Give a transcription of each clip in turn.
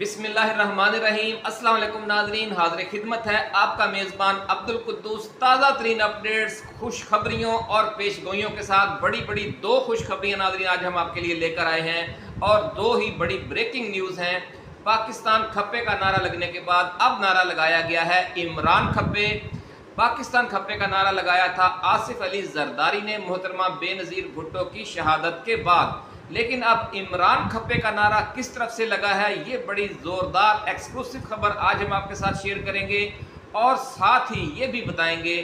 बिस्मिल्लाहिर्रहमानिर्रहीम। अस्सलाम वालेकुम नाज़रीन, हाज़िर खिदमत है आपका मेज़बान अब्दुल कुद्दूस ताज़ा तरीन अपडेट्स, खुशखबरियों और पेशगोइयों के साथ। बड़ी दो खुशखबरियाँ नाज़रीन आज हम आपके लिए लेकर आए हैं और दो ही बड़ी ब्रेकिंग न्यूज़ हैं। पाकिस्तान खप्पे का नारा लगने के बाद अब नारा लगाया गया है इमरान खप्पे। पाकिस्तान खप्पे का नारा लगाया था आसिफ अली जरदारी ने मोहतरमा बेनज़ीर भुट्टो की शहादत के बाद, लेकिन अब इमरान खप्पे का नारा किस तरफ से लगा है, ये बड़ी ज़ोरदार एक्सक्लूसिव खबर आज हम आपके साथ शेयर करेंगे और साथ ही ये भी बताएंगे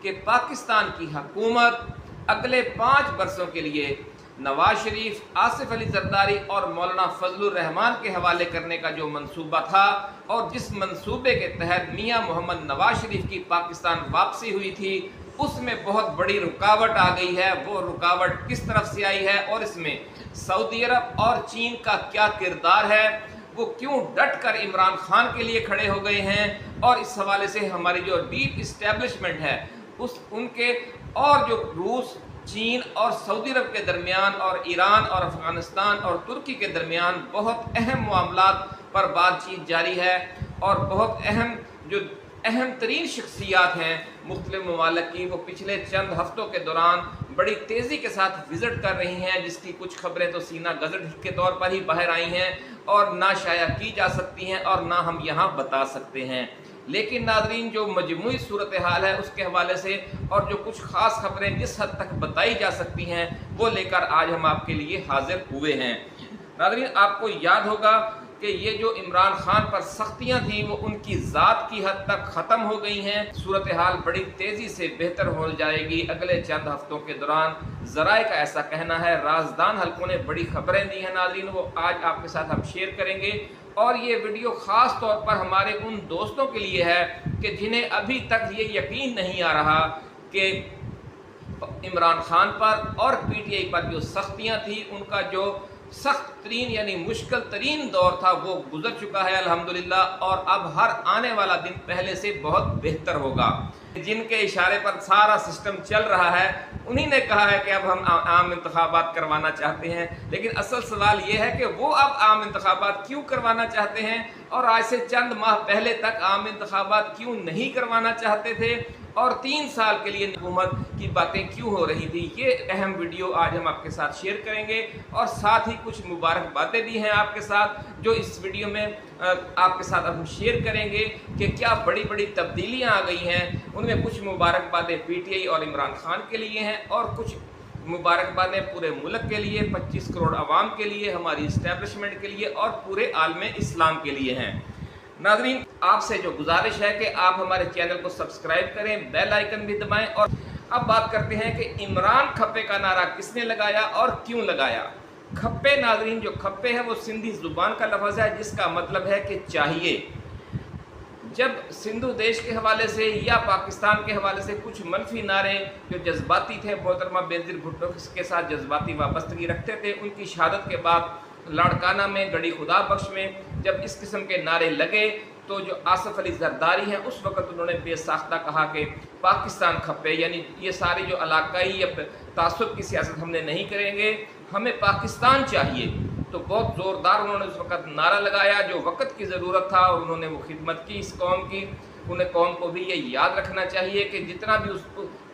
कि पाकिस्तान की हुकूमत अगले 5 बरसों के लिए नवाज शरीफ, आसिफ अली जरदारी और मौलाना फजलुर रहमान के हवाले करने का जो मंसूबा था और जिस मंसूबे के तहत मियां मोहम्मद नवाज शरीफ की पाकिस्तान वापसी हुई थी, उसमें बहुत बड़ी रुकावट आ गई है। वो रुकावट किस तरफ से आई है और इसमें सऊदी अरब और चीन का क्या किरदार है, वो क्यों डट कर इमरान खान के लिए खड़े हो गए हैं, और इस हवाले से हमारी जो डीप इस्टेब्लिशमेंट है उनके और जो रूस, चीन और सऊदी अरब के दरमियान और ईरान और अफगानिस्तान और तुर्की के दरमियान बहुत अहम मामलात पर बातचीत जारी है और बहुत अहम तरीन शख्सियात हैं मुख्तलिफ ममालिक की, वो पिछले चंद हफ्तों के दौरान बड़ी तेज़ी के साथ विज़िट कर रही हैं, जिसकी कुछ खबरें तो सीना गज़ट के तौर पर ही बाहर आई हैं और ना शाया की जा सकती हैं और ना हम यहाँ बता सकते हैं। लेकिन नाज़रीन, जो मजमूई सूरत हाल है उसके हवाले से और जो कुछ ख़ास खबरें जिस हद तक बताई जा सकती हैं वो लेकर आज हम आपके लिए हाजिर हुए हैं। नाज़रीन, आपको याद होगा कि ये जो इमरान खान पर सख्तियाँ थीं वो उनकी ज़ात की हद तक ख़त्म हो गई हैं। सूरत हाल बड़ी तेज़ी से बेहतर हो जाएगी अगले चंद हफ्तों के दौरान, ज़राए का ऐसा कहना है। राजदान हल्कों ने बड़ी खबरें दी हैं नाज़रीन, वो आज आपके साथ हम शेयर करेंगे और ये वीडियो ख़ास तौर पर हमारे उन दोस्तों के लिए है कि जिन्हें अभी तक ये यकीन नहीं आ रहा कि इमरान खान पर और PTI पर जो सख्तियाँ थी, उनका जो सख्त तरीन यानी मुश्किल तरीन दौर था वो गुजर चुका है अल्हम्दुलिल्लाह, और अब हर आने वाला दिन पहले से बहुत बेहतर होगा। जिनके इशारे पर सारा सिस्टम चल रहा है उन्हीं ने कहा है कि अब हम आम इंतखाबात करवाना चाहते हैं, लेकिन असल सवाल ये है कि वो अब आम इंतखाबात क्यों करवाना चाहते हैं और आज से चंद माह पहले तक आम इंतखाबात क्यों नहीं करवाना चाहते थे और 3 साल के लिए हुकूमत की बातें क्यों हो रही थी। ये अहम वीडियो आज हम आपके साथ शेयर करेंगे और साथ ही कुछ मुबारक बातें भी हैं आपके साथ जो इस वीडियो में आपके साथ हम शेयर करेंगे कि क्या बड़ी तब्दीलियां आ गई हैं। उनमें कुछ मुबारक बातें PTI और इमरान खान के लिए हैं और कुछ मुबारक बातें पूरे मुल्क के लिए, 25 करोड़ आवाम के लिए, हमारी इस्टेब्लिशमेंट के लिए और पूरे आलम इस्लाम के लिए हैं। नाज़रीन, आपसे जो गुजारिश है कि आप हमारे चैनल को सब्सक्राइब करें, बेल आइकन भी दबाएं। और अब बात करते हैं कि इमरान खप्पे का नारा किसने लगाया और क्यों लगाया। खप्पे, नाज़रीन, जो खप्पे है वो सिंधी ज़ुबान का लफ्ज़ है जिसका मतलब है कि चाहिए। जब सिंधु देश के हवाले से या पाकिस्तान के हवाले से कुछ मनफी नारे जो जज्बाती थे, मोहतरमा बेनज़ीर भुट्टो के साथ जज्बाती वाबस्तगी रखते थे, उनकी शहादत के बाद लाड़काना में, गड़ी खुदा बख्श में जब इस किस्म के नारे लगे तो जो आसिफ अली जरदारी हैं उस वक़्त उन्होंने बेसाख्ता कहा कि पाकिस्तान खप्पे, यानी ये सारी जो इलाकाई या तासुब की सियासत हमने नहीं करेंगे, हमें पाकिस्तान चाहिए। तो बहुत ज़ोरदार उन्होंने उस वक़्त नारा लगाया जो वक़्त की ज़रूरत था और उन्होंने वो खिदमत की इस कौम की। उन्हें कौम को भी ये याद रखना चाहिए कि जितना भी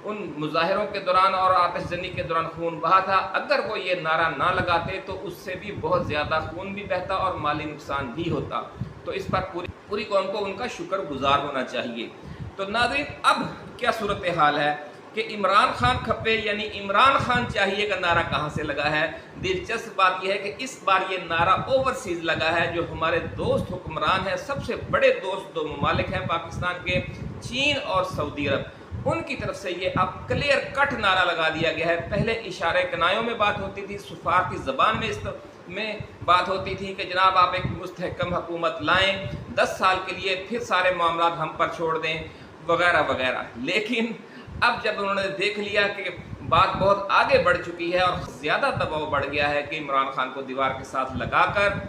उन मुजाहिरों के दौरान और आतिशजनी के दौरान खून बहा था, अगर वो ये नारा ना लगाते तो उससे भी बहुत ज़्यादा खून भी बहता और माली नुकसान भी होता। तो इस पर पूरी कौम को उनका शुक्रगुजार होना चाहिए। तो नाज़रीन, अब क्या सूरत हाल है कि इमरान खान खप्पे यानी इमरान खान चाहिए का नारा कहाँ से लगा है। दिलचस्प बात यह है कि इस बार ये नारा ओवरसीज़ लगा है। जो हमारे दोस्त हुक्मरान हैं, सबसे बड़े दोस्त 2 ममालिक हैं पाकिस्तान के, चीन और सऊदी अरब, उनकी तरफ से ये अब क्लियर कट नारा लगा दिया गया है। पहले इशारे कनायों में बात होती थी, सुफारती ज़बान में बात होती थी कि जनाब आप एक मुस्तहकम हुकूमत लाएँ, 10 साल के लिए, फिर सारे मामलात हम पर छोड़ दें वगैरह वगैरह। लेकिन अब जब उन्होंने देख लिया कि बात बहुत आगे बढ़ चुकी है और ज़्यादा दबाव बढ़ गया है कि इमरान खान को दीवार के साथ लगाकर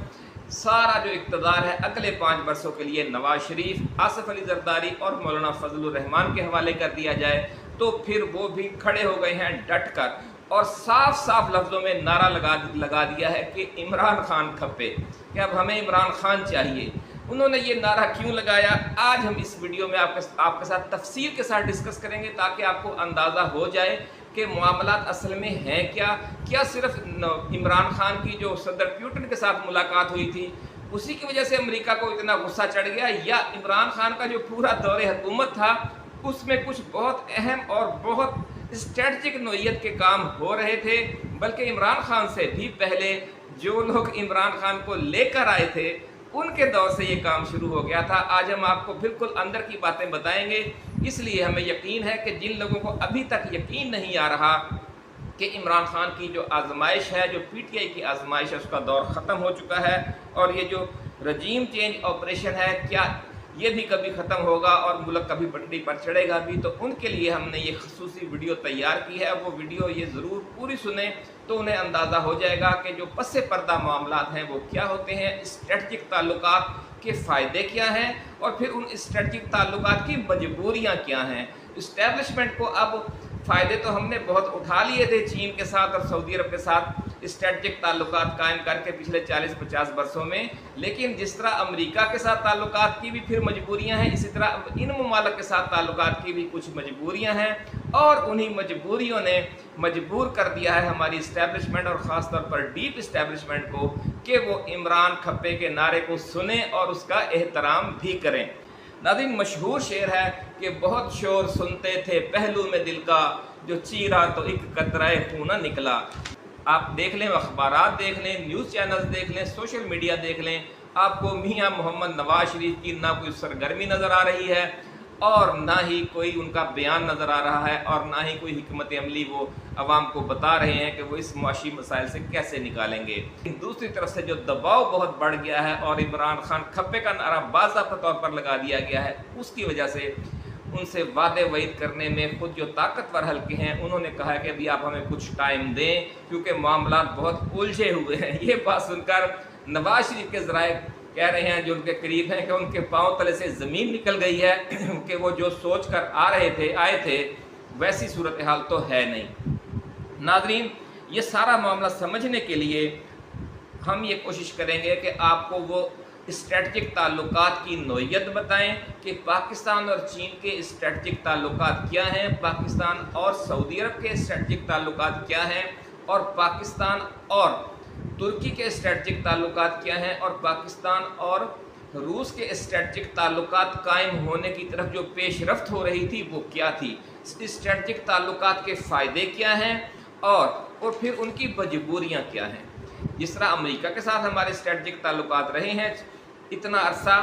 सारा जो इक़्तिदार है अगले 5 बरसों के लिए नवाज शरीफ, आसिफ अली जरदारी और मौलाना फजलुर रहमान के हवाले कर दिया जाए, तो फिर वो भी खड़े हो गए हैं डट कर। और साफ साफ लफ्ज़ों में नारा लगा दिया है कि इमरान खान खप्पे, कि अब हमें इमरान खान चाहिए। उन्होंने ये नारा क्यों लगाया, आज हम इस वीडियो में आपके साथ तफसील के साथ डिस्कस करेंगे, ताकि आपको अंदाज़ा हो जाए कि मामलात असल में हैं क्या सिर्फ इमरान खान की जो सदर पुतिन के साथ मुलाकात हुई थी उसी की वजह से अमेरिका को इतना गुस्सा चढ़ गया, या इमरान खान का जो पूरा दौरे हुकूमत था उसमें कुछ बहुत अहम और बहुत स्ट्रेटजिक नोयत के काम हो रहे थे। बल्कि इमरान खान से भी पहले जो लोग इमरान खान को लेकर आए थे उनके दौर से ये काम शुरू हो गया था। आज हम आपको बिल्कुल अंदर की बातें बताएंगे, इसलिए हमें यकीन है कि जिन लोगों को अभी तक यकीन नहीं आ रहा कि इमरान खान की जो आजमाइश है, जो पीटीआई की आजमाइश है, उसका दौर ख़त्म हो चुका है और ये जो रजीम चेंज ऑपरेशन है क्या ये भी कभी ख़त्म होगा और मुल्क कभी पटरी पर चढ़ेगा भी, तो उनके लिए हमने ये खसूसी वीडियो तैयार की है। वो वीडियो ये ज़रूर पूरी सुने तो उन्हें अंदाज़ा हो जाएगा कि जो पस्से पर्दा मामलात हैं वो क्या होते हैं, स्ट्रेटजिक ताल्लुकात के फ़ायदे क्या हैं और फिर उन स्ट्रेटजिक ताल्लुकात की मजबूरियाँ क्या हैं। इस्टेब्लिशमेंट को अब फ़ायदे तो हमने बहुत उठा लिए थे चीन के साथ और सऊदी अरब के साथ स्ट्रेटजिक ताल्लुकात कायम करके पिछले 40-50 वर्षों में, लेकिन जिस तरह अमेरिका के साथ ताल्लुकात की भी फिर मजबूरियां हैं, इसी तरह इन ममालिक के साथ ताल्लुकात की भी कुछ मजबूरियां हैं और उन्हीं मजबूरियों ने मजबूर कर दिया है हमारी इस्टेब्लिशमेंट और ख़ास तौर पर डीप इस्टेब्लिशमेंट को कि वो इमरान खप्पे के नारे को सुने और उसका एहतराम भी करें। नाज़रीन, मशहूर शेर है कि बहुत शोर सुनते थे पहलू में दिल का, जो चीरा तो एक कतराए खून न निकला। आप देख लें, अखबारात देख लें, न्यूज़ चैनल्स देख लें, सोशल मीडिया देख लें, आपको मियां मोहम्मद नवाज शरीफ की ना कोई सरगर्मी नज़र आ रही है और ना ही कोई उनका बयान नज़र आ रहा है और ना ही कोई हिकमत अमली वो अवाम को बता रहे हैं कि वो इस मुआशी मसाइल से कैसे निकालेंगे। दूसरी तरफ से जो दबाव बहुत बढ़ गया है और इमरान खान खप्पे का नारा बाज़ाब्ता तौर पर लगा दिया गया है, उसकी वजह से उनसे वादे वईद करने में खुद जो ताकतवर हल्के हैं उन्होंने कहा है कि अभी आप हमें कुछ टाइम दें क्योंकि मामला बहुत उलझे हुए हैं। ये बात सुनकर नवाज शरीफ के ज़राए कह रहे हैं जो उनके करीब हैं कि उनके पांव तले से ज़मीन निकल गई है कि वो जो सोच कर आए थे वैसी सूरत हाल तो है नहीं। नाज़रीन, ये सारा मामला समझने के लिए हम ये कोशिश करेंगे कि आपको वो स्ट्रेटजिक ताल्लुकात की नोयत बताएं कि पाकिस्तान और चीन के स्ट्रेटजिक ताल्लुकात क्या हैं, पाकिस्तान और सऊदी अरब के स्ट्रेटजिक ताल्लुकात क्या हैं और पाकिस्तान और तुर्की के स्ट्रेटजिक ताल्लुकात क्या हैं और पाकिस्तान और रूस के स्ट्रेटजिक ताल्लुकात कायम होने की तरफ जो पेशरफ्त हो रही थी वो क्या थी, स्ट्रेटजिक ताल्लुकात के फ़ायदे क्या हैं और फिर उनकी मजबूरियाँ क्या हैं। जिस तरह अमेरिका के साथ हमारे स्ट्रेटजिक ताल्लुकात रहे हैं इतना अरसा,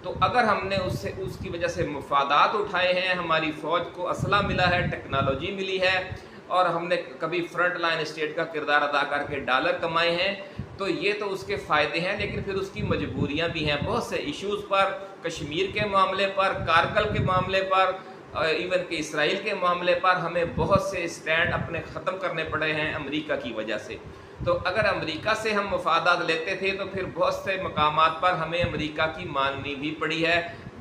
तो अगर हमने उसकी वजह से मुफादात उठाए हैं, हमारी फ़ौज को असला मिला है, टेक्नोलॉजी मिली है और हमने कभी फ्रंट लाइन स्टेट का किरदार अदा करके डॉलर कमाए हैं, तो ये तो उसके फ़ायदे हैं, लेकिन फिर उसकी मजबूरियां भी हैं। बहुत से इश्यूज़ पर, कश्मीर के मामले पर, कारगिल के मामले पर, इवन के इसराइल के मामले पर हमें बहुत से स्टैंड अपने ख़त्म करने पड़े हैं अमेरिका की वजह से। तो अगर अमेरिका से हम मफादात लेते थे तो फिर बहुत से मकामात पर हमें अमेरिका की माननी भी पड़ी है।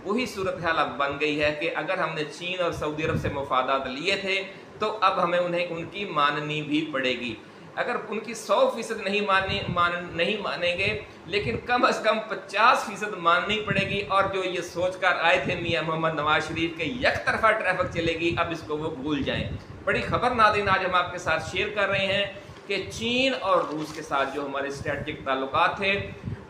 वही सूरत हाल अब बन गई है कि अगर हमने चीन और सऊदी अरब से मफादात लिए थे तो अब हमें उन्हें उनकी माननी भी पड़ेगी। अगर उनकी 100% नहीं मानेंगे, लेकिन कम अज़ कम 50% माननी पड़ेगी। और जो ये सोच कर आए थे मियां मोहम्मद नवाज शरीफ के एक तरफा ट्रैफिक चलेगी, अब इसको वो भूल जाएं। बड़ी खबर नाज़रीन आज हम आपके साथ शेयर कर रहे हैं कि चीन और रूस के साथ जो हमारे स्ट्रेटजिक ताल्लुकात थे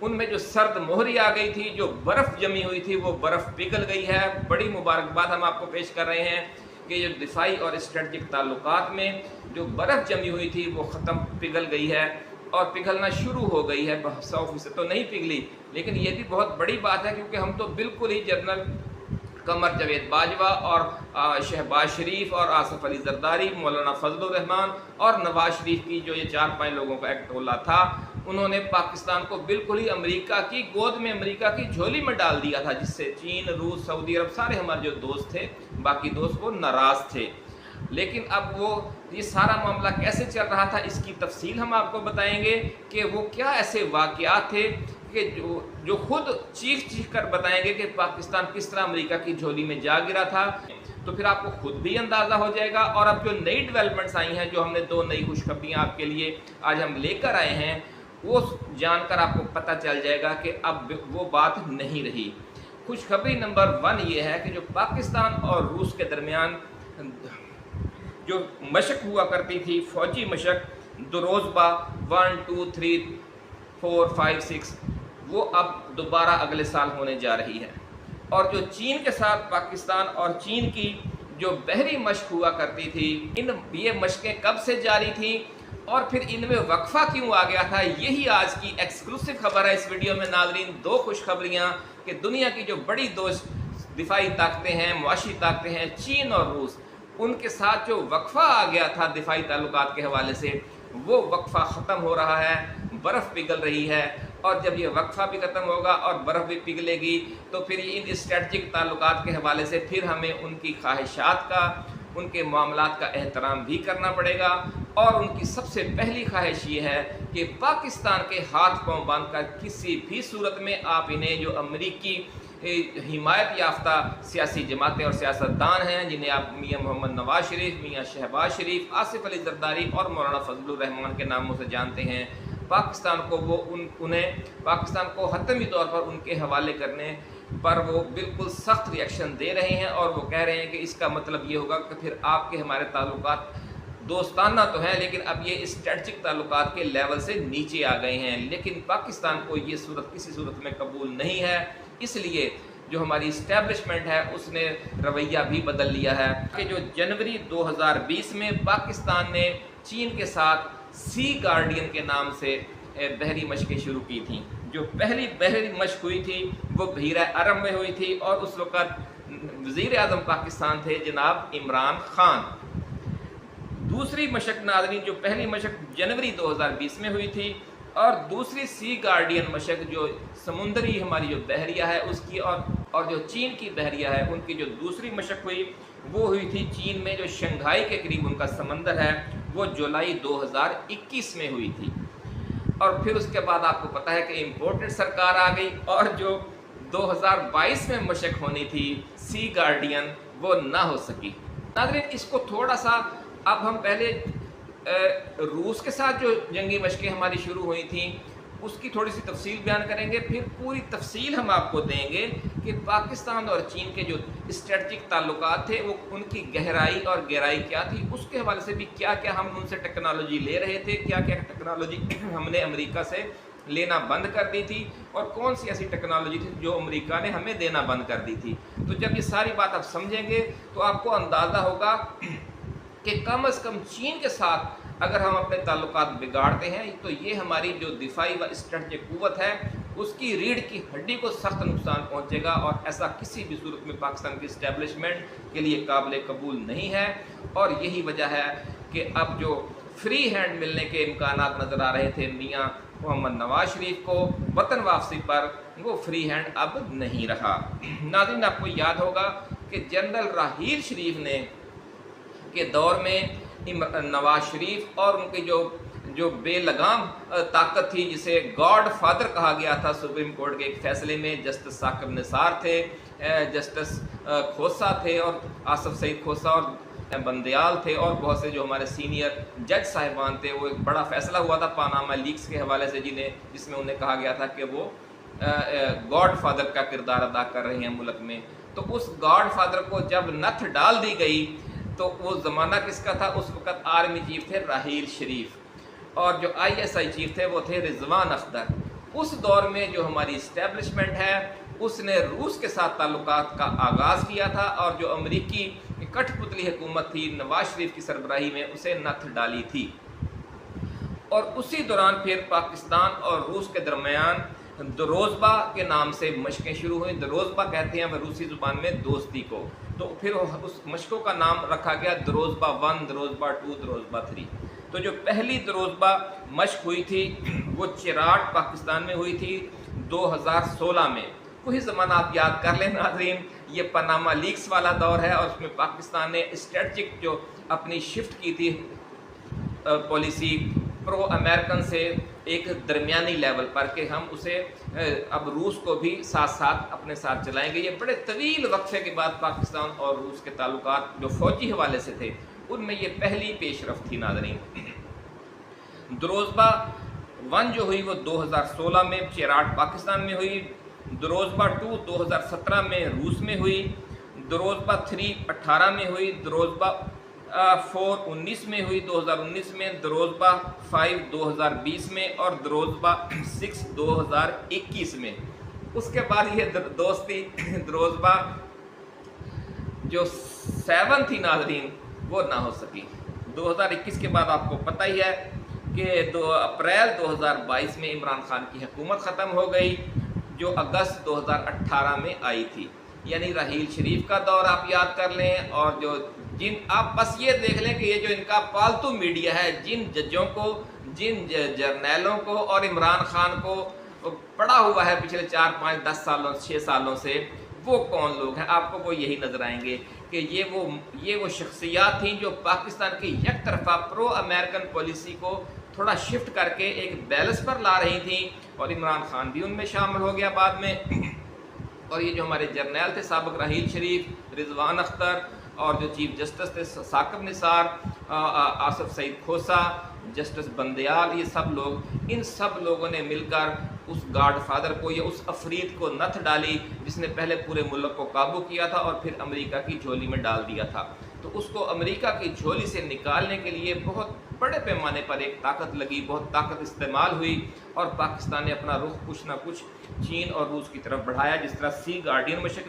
उनमें जो सर्द मोहरी आ गई थी, जो बर्फ़ जमी हुई थी वो बर्फ़ पिघल गई है। बड़ी मुबारकबाद हम आपको पेश कर रहे हैं कि जो दिफाई और स्ट्रेटजिक ताल्लुकात में जो बर्फ़ जमी हुई थी वो ख़त्म पिघल गई है और पिघलना शुरू हो गई है। 100% तो नहीं पिघली, लेकिन ये भी बहुत बड़ी बात है क्योंकि हम तो बिल्कुल ही जनरल कमर जावेद बाजवा और शहबाज शरीफ और आसफ अली जरदारी, मौलाना फजलुर रहमान और नवाज शरीफ की जो ये 4-5 लोगों का एक टोला था, उन्होंने पाकिस्तान को बिल्कुल ही अमेरिका की गोद में, अमेरिका की झोली में डाल दिया था, जिससे चीन, रूस, सऊदी अरब सारे हमारे जो दोस्त थे, बाकी दोस्त वो नाराज़ थे। लेकिन अब वो ये सारा मामला कैसे चल रहा था इसकी तफसील हम आपको बताएंगे कि वो क्या ऐसे वाक़यात थे कि जो खुद चीख कर बताएंगे कि पाकिस्तान किस तरह अमेरिका की झोली में जा गिरा था। तो फिर आपको खुद भी अंदाज़ा हो जाएगा। और अब जो नई डेवलपमेंट्स आई हैं, जो हमने 2 नई खुशखबरियाँ आपके लिए आज हम लेकर आए हैं, वो जानकर आपको पता चल जाएगा कि अब वो बात नहीं रही। खुशखबरी नंबर 1 ये है कि जो पाकिस्तान और रूस के दरमियान जो मशक हुआ करती थी, फ़ौजी मशक रोज़बा 1, 2, 3, 4, 5, 6, वो अब दोबारा अगले साल होने जा रही है। और जो चीन के साथ पाकिस्तान और चीन की जो बहरी मशक हुआ करती थी, ये मशकें कब से जारी थी और फिर इनमें वक्फा क्यों आ गया था, यही आज की एक्सक्लूसिव खबर है इस वीडियो में नाज़रीन। 2 खुशखबरियाँ कि दुनिया की जो बड़ी 2 दिफाई ताकतें हैं, मुआशी ताकतें हैं, चीन और रूस, उनके साथ जो वक्फा आ गया था दिफाई ताल्लुकात के हवाले से, वो वक्फा ख़त्म हो रहा है, बर्फ़ पिघल रही है। और जब ये वक्फा भी ख़त्म होगा और बर्फ़ भी पिघलेगी तो फिर इन स्ट्रेटजिक ताल्लुकात के हवाले से फिर हमें उनकी ख्वाहिशात का, उनके मामलात का एहतराम भी करना पड़ेगा। और उनकी सबसे पहली ख्वाहिश ये है कि पाकिस्तान के हाथ पांव बांधकर किसी भी सूरत में आप इन्हें, जो अमरीकी हिमायत याफ्ता सियासी जमातें और सियासतदान हैं, जिन्हें आप मियाँ मोहम्मद नवाज शरीफ, मियाँ शहबाज शरीफ, आसिफ अली जरदारी और मौलाना फजलुर रहमान के नामों से जानते हैं, पाकिस्तान को वो उन्हें पाकिस्तान को हतमी तौर पर उनके हवाले करने पर वो बिल्कुल सख्त रिएक्शन दे रहे हैं। और वो कह रहे हैं कि इसका मतलब ये होगा कि फिर आपके हमारे ताल्लुकात दोस्ताना तो हैं, लेकिन अब ये स्ट्रेटजिक ताल्लुकात के लेवल से नीचे आ गए हैं। लेकिन पाकिस्तान को ये सूरत किसी सूरत में कबूल नहीं है, इसलिए जो हमारी इस्टेब्लिशमेंट है उसने रवैया भी बदल लिया है कि जो जनवरी 2020 में पाकिस्तान ने चीन के साथ सी गार्डियन के नाम से बहरी मशकें शुरू की थी। जो पहली बहरी मशक हुई थी वो बहीरा अरब में हुई थी और उस वक़्त वज़ीर आज़म पाकिस्तान थे जनाब इमरान खान। दूसरी मशक नाज़रीन, जो पहली मशक जनवरी 2020 में हुई थी और दूसरी सी गार्डियन मशक जो समुंदरी हमारी जो बहरिया है उसकी और जो चीन की बहरिया है उनकी जो दूसरी मशक हुई वो हुई थी चीन में, जो शंघाई के करीब उनका समंदर है, वो जुलाई 2021 में हुई थी। और फिर उसके बाद आपको पता है कि इम्पोर्टेड सरकार आ गई और जो 2022 में मशक होनी थी सी गार्डियन, वो ना हो सकी। नाज़रीन, इसको थोड़ा सा अब हम पहले रूस के साथ जो जंगी मशकें हमारी शुरू हुई थी उसकी थोड़ी सी तफसील बयान करेंगे, फिर पूरी तफसील हम आपको देंगे कि पाकिस्तान और चीन के जो स्ट्रेटजिक ताल्लुकात थे वो उनकी गहराई और गहराई क्या थी, उसके हवाले से भी क्या क्या हम उनसे टेक्नोलॉजी ले रहे थे, क्या क्या टेक्नोलॉजी हमने अमेरिका से लेना बंद कर दी थी और कौन सी ऐसी टेक्नोलॉजी थी जो अमेरिका ने हमें देना बंद कर दी थी। तो जब ये सारी बात आप समझेंगे तो आपको अंदाज़ा होगा कि कम से कम चीन के साथ अगर हम अपने ताल्लुकात बिगाड़ते हैं तो ये हमारी जो दिफाई व स्ट्रेटजिक कुव्वत है उसकी रीढ़ की हड्डी को सख्त नुकसान पहुंचेगा और ऐसा किसी भी सूरत में पाकिस्तान की इस्टेब्लिशमेंट के लिए काबिल कबूल नहीं है। और यही वजह है कि अब जो फ्री हैंड मिलने के इम्कानात नज़र आ रहे थे मियाँ मोहम्मद नवाज शरीफ को वतन वापसी पर, वो फ्री हैंड अब नहीं रहा। नाज़रीन, आपको याद होगा कि जनरल राहील शरीफ ने के दौर में नवाज शरीफ और उनकी जो बेलगाम ताकत थी, जिसे गॉड फादर कहा गया था सुप्रीम कोर्ट के एक फैसले में, जस्टिस साकिब निसार थे, जस्टिस खोसा थे और आसफ सईद खोसा और बंदयाल थे और बहुत से जो हमारे सीनियर जज साहिबान थे। वो एक बड़ा फैसला हुआ था पानामा लीक्स के हवाले से जिसमें उन्हें कहा गया था कि वो गॉड फादर का किरदार अदा कर रहे हैं मुल्क में। तो उस गॉड फादर को जब नथ डाल दी गई तो वो ज़माना किसका था? उस वक़्त आर्मी चीफ थे राहील शरीफ और जो ISI चीफ थे वो थे रिजवान अख्तर। उस दौर में जो हमारी इस्टेब्लिशमेंट है उसने रूस के साथ ताल्लुकात का आगाज़ किया था और जो अमरीकी कठपुतली हुकूमत थी नवाज शरीफ की सरबराही में उसे नथ डाली थी। और उसी दौरान फिर पाकिस्तान और रूस के दरमियान दरोज़बा के नाम से मशकें शुरू हुई। दरोज़बा कहते हैं रूसी ज़ुबान में दोस्ती को, तो फिर उस मशकों का नाम रखा गया दरोज़बा 1, दरोज़बा 2, दरोज़बा 3। तो जो पहली दरोज़बा मशक हुई थी वो चिराट पाकिस्तान में हुई थी 2016 में। वही ज़माना आप याद कर लें नाज़रीन, ये पनामा लीक्स वाला दौर है और उसमें पाकिस्तान ने स्ट्रेटजिक जो अपनी शिफ्ट की थी पॉलिसी प्रो अमेरिकन से ایک درمیانی لیول پر کہ ہم اسے اب روس کو بھی ساتھ ساتھ اپنے ساتھ چلائیں گے۔ یہ بڑے طویل وقفے کے بعد پاکستان اور روس کے تعلقات جو فوجی حوالے سے تھے ان میں یہ پہلی پیش رفت تھی ناظرین۔ دروزبہ 1 جو ہوئی وہ 2016 میں چیراٹ پاکستان میں ہوئی، دروزبہ 2 2017 میں روس میں ہوئی، دروزبہ 3 18 میں ہوئی، دروزبہ 4 19 میں ہوئی 2019 میں، دروزبہ 5 2020 میں اور دروزبہ 6 2021 میں۔ اس کے بعد یہ دوستی دروزبہ جو 7 تھی ناظرین وہ نہ ہو سکی۔ 2021 کے بعد آپ کو پتہ ہی ہے کہ 2 اپریل 2022 میں عمران خان کی حکومت ختم ہو گئی جو اگست 2018 میں آئی تھی، یعنی راحیل شریف کا دور آپ یاد کر لیں، اور جو آپ بس یہ دیکھ لیں کہ یہ جو ان کا پالتو میڈیا ہے، جن ججوں کو، جن جرنیلوں کو اور عمران خان کو پڑا ہوا ہے پچھلے 4 5 10 سالوں 6 سالوں سے، وہ کون لوگ ہیں؟ آپ کو وہ یہی نظر آئیں گے کہ یہ وہ شخصیات تھیں جو پاکستان کی یک طرفہ پرو امریکن پالیسی کو تھوڑا شفٹ کر کے ایک بیلنس پر لا رہی تھیں، اور عمران خان بھی ان میں شامل ہو گیا بعد میں۔ اور یہ جو ہمارے جرنیل تھے سابق، راحیل شریف، رضوان اختر، اور جو چیف جسٹس تھے ثاقب نثار، آصف سعید کھوسا، جسٹس بندیال، یہ سب لوگ، ان سب لوگوں نے مل کر اس گاڈ فادر کو یا اس افریت کو نتھ ڈالی جس نے پہلے پورے ملک کو قابو کیا تھا اور پھر امریکہ کی جھولی میں ڈال دیا تھا۔ تو اس کو امریکہ کی جھولی سے نکالنے کے لیے بہت بڑے پیمانے پر ایک طاقت لگی، بہت طاقت استعمال ہوئی، اور پاکستان نے اپنا رخ کچھ نہ کچھ چین اور روس کی طرف بڑھایا، جس طرح سی گارڈین مشق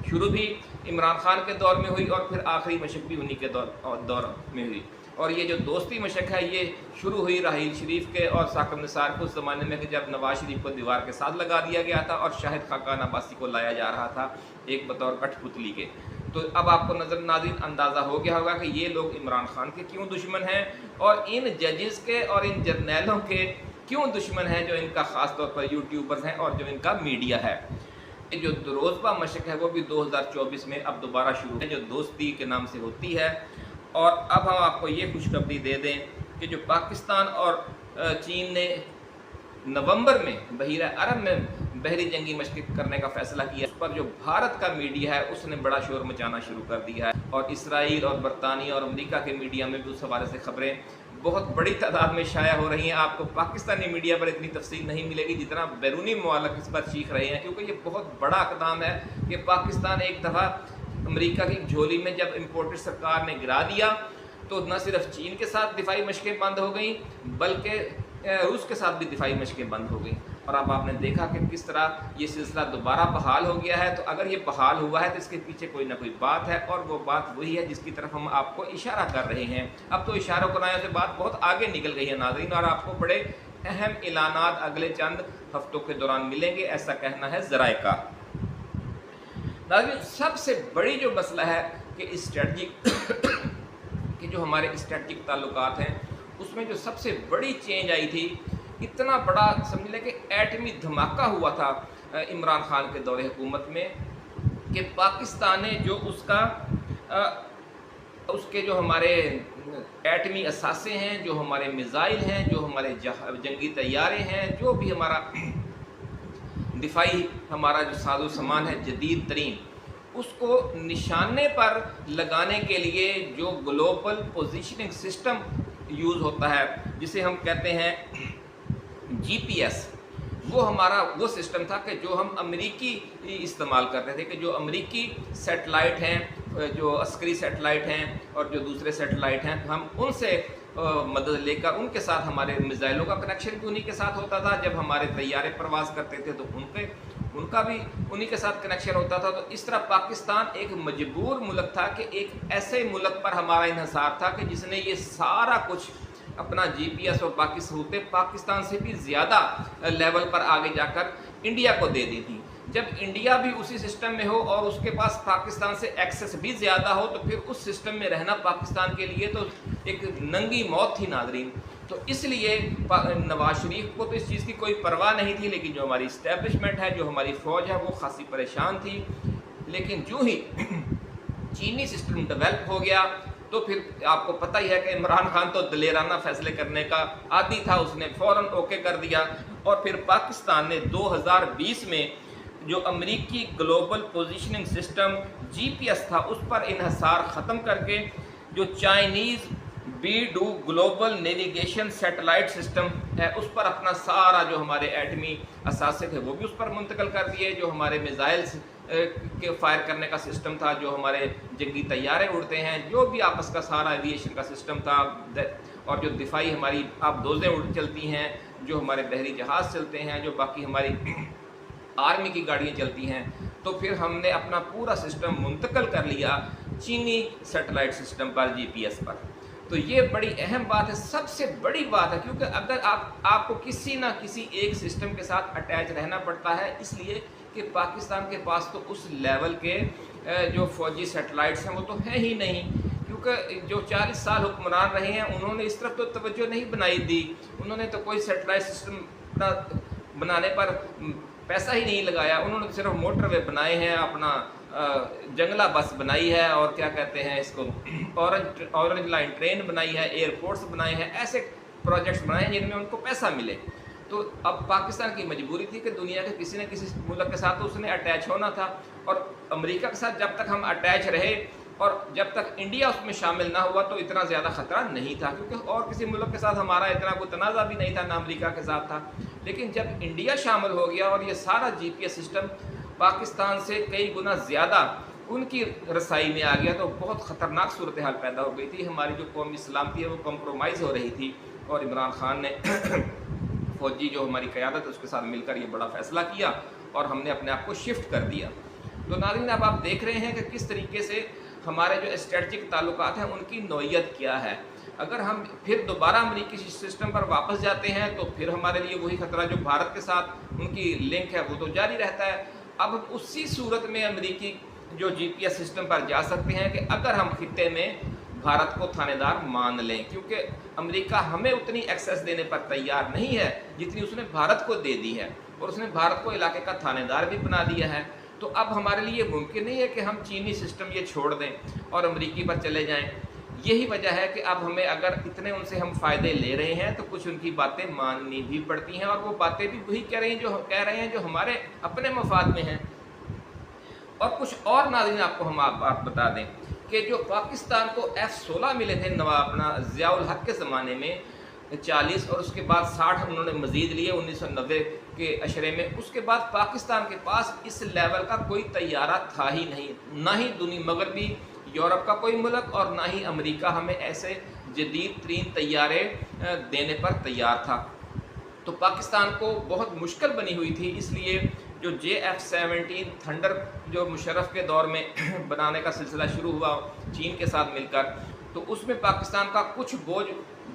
شروع بھی عمران خان کے دور میں ہوئی اور پھر آخری مشق بھی انہی کے دور میں ہوئی۔ اور یہ جو دوستی مشق ہے یہ شروع ہوئی راحیل شریف کے اور ثاقب نثار کے اس زمانے میں کہ جب نواز شریف کو دیوار کے ساتھ لگا دیا گیا تھا اور شاہد خاقان عباسی کو لایا جا رہا تھا ایک بطور کٹھ پتلی کے۔ تو اب آپ کو نظر ناظرین اندازہ ہو گیا ہوگا کہ یہ لوگ عمران خان کے کیوں دشمن ہیں اور ان ججز کے اور ان جرنیلوں کے کیوں دشمن ہیں جو ان کا خاص طور پر یوٹیوبرز ہیں اور جو ان کا میڈیا ہے۔ جو دروزبہ مشق ہے وہ بھی 2024 میں اب دوبارہ شروع ہے، جو دوستی کے نام سے ہوتی ہے۔ اور اب ہم آپ کو یہ خوشخبری دے دیں کہ جو پاکستان اور چین نے نومبر میں بحیرہ عرب میں بحری جنگی مشق کرنے کا فیصلہ کیا، اس پر جو بھارت کا میڈیا ہے اس نے بڑا شور مچانا شروع کر دیا ہے، اور اسرائیل اور برطانیہ اور امریکہ کے میڈیا میں بھی اس حوالے سے خبریں بہت بڑی تعداد میں شائع ہو رہی ہیں۔ آپ کو پاکستانی میڈیا پر اتنی تفصیل نہیں ملے گی جتنا بیرونی معلق اس پر چیخ رہے ہیں، کیونکہ یہ بہت بڑا اقدام ہے کہ پاکستان ایک دفعہ امریکہ کی جھولی میں جب امپورٹڈ سرکار نے گرا دیا تو نہ صرف چین کے ساتھ دفاعی مشقیں بند ہو گئیں بلکہ روس کے ساتھ بھی دفاعی مشقیں بند ہو گئیں، اور اب آپ نے دیکھا کہ کس طرح یہ سلسلہ دوبارہ بحال ہو گیا ہے۔ تو اگر یہ بحال ہوا ہے تو اس کے پیچھے کوئی نہ کوئی بات ہے، اور وہ بات وہی ہے جس کی طرف ہم آپ کو اشارہ کر رہے ہیں۔ اب تو اشاروں کنایوں سے بات بہت آگے نکل گئی ہے ناظرین، اور آپ کو بڑے اہم اعلانات اگلے چند ہفتوں کے دوران ملیں گے، ایسا کہنا ہے ذرائع کا۔ ناظرین سب سے بڑی جو مسئلہ ہے کہ اسٹریٹجک کہ جو ہمارے اسٹریٹجک تعلقات ہیں اس میں جو سب سے بڑی چینج آئی تھی، اتنا بڑا سمجھ لیں کہ ایٹمی دھماکہ ہوا تھا عمران خان کے دور حکومت میں کہ پاکستان نے جو اس کے جو ہمارے ایٹمی اثاثے ہیں، جو ہمارے میزائل ہیں، جو ہمارے جنگی طیارے ہیں، جو بھی ہمارا دفاعی ہمارا جو ساز و سامان ہے جدید ترین، اس کو نشانے پر لگانے کے لیے جو گلوبل پوزیشننگ سسٹم یوز ہوتا ہے جسے ہم کہتے ہیں جی پی ایس، وہ ہمارا وہ سسٹم تھا کہ جو ہم امریکی استعمال کرتے تھے، کہ جو امریکی سیٹلائٹ ہیں، جو عسکری سیٹلائٹ ہیں اور جو دوسرے سیٹلائٹ ہیں، ہم ان سے مدد لے کر ان کے ساتھ ہمارے میزائلوں کا کنیکشن بھی انہی کے ساتھ ہوتا تھا، جب ہمارے طیارے پرواز کرتے تھے تو ان کا بھی انہی کے ساتھ کنیکشن ہوتا تھا۔ تو اس طرح پاکستان ایک مجبور ملک تھا کہ ایک ایسے ملک پر ہمارا انحصار تھا کہ جس نے یہ سارا کچھ اپنا جی پی ایس اور باقی سہولتیں پاکستان سے بھی زیادہ لیول پر آگے جا کر انڈیا کو دے دی تھی۔ جب انڈیا بھی اسی سسٹم میں ہو اور اس کے پاس پاکستان سے ایکسس بھی زیادہ ہو تو پھر اس سسٹم میں رہنا پاکستان کے لیے تو ایک ننگی موت تھی ناظرین۔ تو اس لیے نواز شریف کو تو اس چیز کی کوئی پرواہ نہیں تھی، لیکن جو ہماری اسٹیبلشمنٹ ہے، جو ہماری فوج ہے، وہ خاصی پریشان تھی۔ لیکن جو ہی چینی سسٹم ڈیولپ ہو گیا، तो फिर आपको पता ही है कि इमरान खान तो दलेराना फैसले करने का आदी था, उसने फ़ौरन ओके कर दिया। और फिर पाकिस्तान ने 2020 में जो अमेरिकी ग्लोबल पोजीशनिंग सिस्टम GPS था उस पर इन्हिसार ख़त्म करके जो Chinese B2 global navigation satellite system है उस पर अपना सारा जो हमारे एटमी असासे थे वो भी उस पर मुंतकिल कर दिए। जो हमारे मिज़ाइल्स के फायर करने का सिस्टम था, जो हमारे जंगी तैयारे उड़ते हैं, जो भी आपस का सारा एविएशन का सिस्टम था, और जो दिफाई हमारी आबदोज़ें उड़ चलती हैं, जो हमारे बहरी जहाज़ चलते हैं, जो बाकी हमारी आर्मी की गाड़ियाँ चलती हैं, तो फिर हमने अपना पूरा सिस्टम मुंतकिल कर लिया चीनी सैटेलाइट सिस्टम पर, GPS पर। तो ये बड़ी अहम बात है, सबसे बड़ी बात है, क्योंकि अगर आपको किसी ना किसी एक सिस्टम के साथ अटैच रहना पड़ता है, इसलिए कि पाकिस्तान के पास तो उस लेवल के जो फौजी सैटेलाइट्स हैं वो तो हैं ही नहीं, क्योंकि जो 40 साल हुक्मरान रहे हैं उन्होंने इस तरफ तो तवज्जो नहीं बनाई दी। उन्होंने तो कोई सैटेलाइट सिस्टम बनाने पर पैसा ही नहीं लगाया, उन्होंने तो सिर्फ मोटरवे बनाए हैं, अपना जंगला बस बनाई है, और क्या कहते हैं इसको, ऑरेंज लाइन ट्रेन बनाई है, एयरपोर्ट्स बनाए हैं, ऐसे प्रोजेक्ट्स बनाए हैं जिनमें उनको पैसा मिले। तो अब पाकिस्तान की मजबूरी थी कि दुनिया के किसी न किसी मुल्क के साथ तो उसने अटैच होना था, और अमेरिका के साथ जब तक हम अटैच रहे और जब तक इंडिया उसमें शामिल ना हुआ तो इतना ज़्यादा ख़तरा नहीं था, क्योंकि और किसी मुल्क के साथ हमारा इतना कोई तनाज़ा भी नहीं था, ना अमेरिका के साथ था। लेकिन जब इंडिया शामिल हो गया और ये सारा GPS सिस्टम पाकिस्तान से कई गुना ज़्यादा उनकी रसाई में आ गया, तो बहुत ख़तरनाक सूरत हाल पैदा हो गई थी। हमारी जो कौमी सलामती है वो कम्प्रोमाइज़ हो रही थी, और इमरान खान ने फौजी जो हमारी क़यादत है उसके साथ मिलकर ये बड़ा फ़ैसला किया और हमने अपने आप को शिफ्ट कर दिया। तो नाज़रीन, अब आप देख रहे हैं कि किस तरीके से हमारे जो स्ट्रेटजिक ताल्लुकात हैं उनकी नौइयत क्या है। अगर हम फिर दोबारा अमेरिकी सिस्टम पर वापस जाते हैं तो फिर हमारे लिए वही ख़तरा जो भारत के साथ उनकी लिंक है वो तो जारी रहता है। अब उसी सूरत में अमेरिकी जो GPS सिस्टम पर जा सकते हैं कि अगर हम खित्ते में भारत को थानेदार मान लें, क्योंकि अमेरिका हमें उतनी एक्सेस देने पर तैयार नहीं है जितनी उसने भारत को दे दी है, और उसने भारत को इलाके का थानेदार भी बना दिया है। तो अब हमारे लिए मुमकिन नहीं है कि हम चीनी सिस्टम ये छोड़ दें और अमेरिकी पर चले जाएं। यही वजह है कि अब हमें अगर इतने उनसे हम फ़ायदे ले रहे हैं तो कुछ उनकी बातें माननी भी पड़ती हैं, और वो बातें भी वही कह रहे हैं जो हमारे अपने मफाद में हैं। और कुछ और नाज़रीन आपको हम बात बता दें कि जो पाकिस्तान को F-16 मिले थे नवाब अपना ज़ियाउल हक के ज़माने में 40, और उसके बाद 60 उन्होंने मज़ीद लिए 1990 के अशरे में। उसके बाद पाकिस्तान के पास इस लेवल का कोई तैयारा था ही नहीं, ना ही दुनिया मगरबी यूरोप का कोई मुल्क और ना ही अमेरिका हमें ऐसे जदीद तरीन तैयारे देने पर तैयार था। तो पाकिस्तान को बहुत मुश्किल बनी हुई थी, इसलिए जो JF-17 थंडर जो मुशर्रफ के दौर में बनाने का सिलसिला शुरू हुआ चीन के साथ मिलकर, तो उसमें पाकिस्तान का कुछ बोझ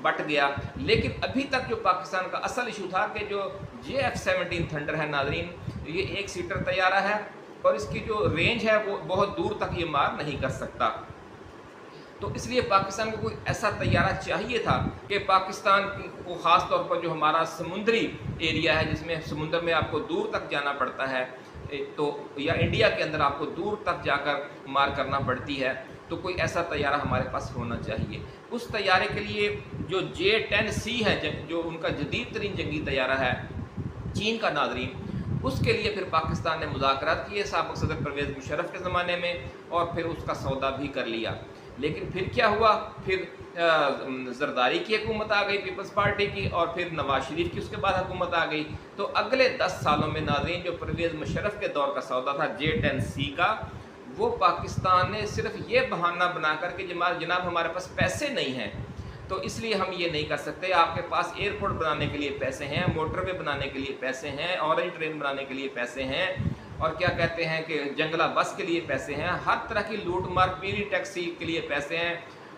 बट गया। लेकिन अभी तक जो पाकिस्तान का असल इशू था कि जो JF-17 थंडर है नाज़रीन, ये 1 सीटर तैयारा है और इसकी जो रेंज है वो बहुत दूर तक ये मार नहीं कर सकता। तो इसलिए पाकिस्तान को कोई ऐसा तैयारा चाहिए था कि पाकिस्तान को ख़ास तौर पर जो हमारा समुद्री एरिया है जिसमें समुद्र में आपको दूर तक जाना पड़ता है, तो या इंडिया के अंदर आपको दूर तक जाकर मार करना पड़ती है, तो कोई ऐसा तैयारा हमारे पास होना चाहिए। उस तैयारे के लिए जो J-10C है जो उनका जदीद तरीन जंगी तैयारा है चीन का नाज़रीन, उसके लिए फिर पाकिस्तान ने मुज़ाकरात किए साबिक़ सदर परवेज़ मुशर्रफ के ज़माने में, और फिर उसका सौदा भी कर लिया। लेकिन फिर क्या हुआ, फिर जरदारी की हुकूमत आ गई पीपल्स पार्टी की, और फिर नवाज शरीफ की उसके बाद हुकूमत आ गई। तो अगले 10 सालों में नाज़रीन जो परवेज़ मुशर्रफ के दौर का सौदा था J-10C का, वो पाकिस्तान ने सिर्फ ये बहाना बना कर के जनाब हमारे पास पैसे नहीं हैं, तो इसलिए हम ये नहीं कर सकते। आपके पास एयरपोर्ट बनाने के लिए पैसे हैं, मोटरवे बनाने के लिए पैसे हैं, ऑरेंज ट्रेन बनाने के लिए पैसे हैं, और क्या कहते हैं कि जंगला बस के लिए पैसे हैं, हर तरह की लूट मार पीली टैक्सी के लिए पैसे हैं,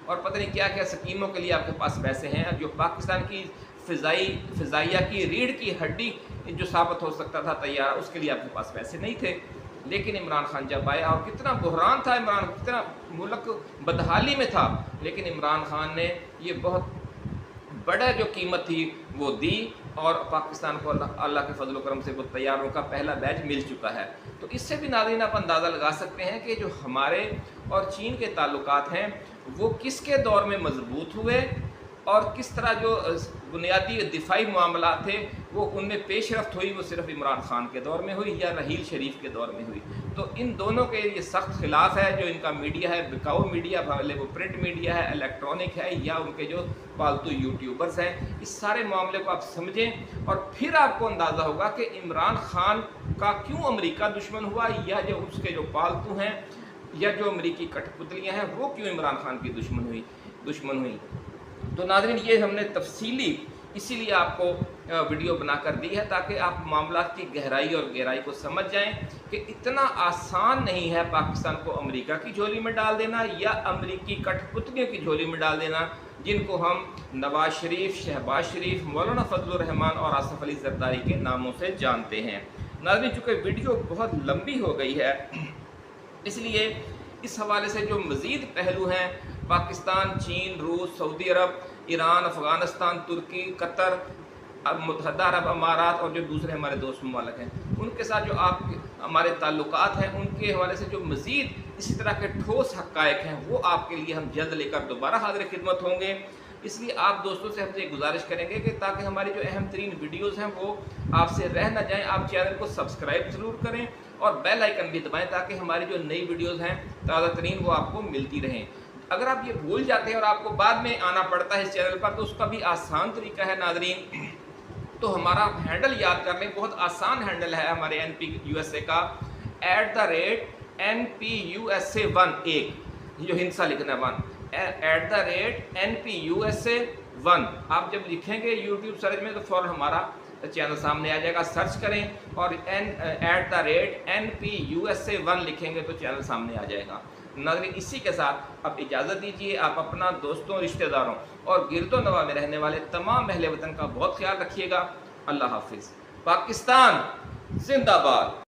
और पता नहीं क्या क्या स्कीमों के लिए आपके पास पैसे हैं। जो पाकिस्तान की फ़िज़ाइया की रीढ़ की हड्डी जो साबित हो सकता था तैयार, उसके लिए आपके पास पैसे नहीं थे। लेकिन इमरान खान जब आया, और कितना बुहरान था, इमरान कितना मुल्क बदहाली में था, लेकिन इमरान खान ने ये बहुत बड़ा जो कीमत थी वो दी, और पाकिस्तान को अल्लाह के फजल करम से वो तैयारों का पहला बैच मिल चुका है। तो इससे भी नाज़रीन आप अंदाज़ा लगा सकते हैं कि जो हमारे और चीन के ताल्लुकात हैं वो किसके दौर में मजबूत हुए और किस तरह जो बुनियादी दिफाई मामला थे वो उनमें पेशरफ्त हुई, वो सिर्फ इमरान खान के दौर में हुई या रहील शरीफ के दौर में हुई। तो इन दोनों के ये सख्त खिलाफ है जो इनका मीडिया है, बिकाऊ मीडिया, भले वो प्रिंट मीडिया है, इलेक्ट्रॉनिक है, या उनके जो पालतू यूट्यूबर्स हैं। इस सारे मामले को आप समझें और फिर आपको अंदाज़ा होगा कि इमरान खान का क्यों अमेरिका दुश्मन हुआ, या जो उसके जो पालतू हैं या जो अमेरिकी कठपुतलियाँ हैं वो क्यों इमरान खान की दुश्मन हुई। तो नाज़रीन, ये हमने तफसीली इसीलिए आपको वीडियो बनाकर दी है ताकि आप मामला की गहराई और गहराई को समझ जाएं कि इतना आसान नहीं है पाकिस्तान को अमेरिका की झोली में डाल देना या अमेरिकी कठपुतलियों की झोली में डाल देना, जिनको हम नवाज शरीफ, शहबाज शरीफ, मौलाना फजलुर रहमान और आसिफ अली जरदारी के नामों से जानते हैं। नाज़रीन, चूँकि वीडियो बहुत लंबी हो गई है इसलिए इस हवाले से जो मज़ीद पहलू हैं, पाकिस्तान, चीन, रूस, सऊदी अरब, ईरान, अफ़गानिस्तान, तुर्की, कतर, मुत्तहदा अरब अमारात और जो दूसरे हमारे दोस्त ममालिक हैं उनके साथ जो हमारे ताल्लुकात हैं, उनके हवाले से जो मज़ीद इसी तरह के ठोस हक़ाइक़ हैं वो आपके लिए हम जल्द लेकर दोबारा हाज़िर खिदमत होंगे। इसलिए आप दोस्तों से हमसे गुजारिश करेंगे कि ताकि हमारी जो अहम तरीन वीडियोज़ हैं वो आपसे रह न जाएँ, आप चैनल को सब्सक्राइब ज़रूर करें और बेल आइकन भी दबाएँ ताकि हमारी जो नई वीडियोज़ हैं ताज़ा तरीन वो आपको मिलती रहें। अगर आप ये भूल जाते हैं और आपको बाद में आना पड़ता है इस चैनल पर, तो उसका भी आसान तरीका है नाज़रीन। तो हमारा हैंडल याद कर लें, बहुत आसान हैंडल है हमारे NPUSA का, @NPUSA1, एक जो हिंसा लिखना है 1, @NPUSA1। आप जब लिखेंगे यूट्यूब सर्च में तो फ़ौरन हमारा चैनल सामने आ जाएगा, सर्च करें और @NPUSA1 लिखेंगे तो चैनल सामने आ जाएगा। नाज़रीन, इसी के साथ अब इजाज़त दीजिए। आप अपना दोस्तों, रिश्तेदारों और गिरदो नवा में रहने वाले तमाम अहले वतन का बहुत ख्याल रखिएगा। अल्लाह हाफिज़। पाकिस्तान जिंदाबाद।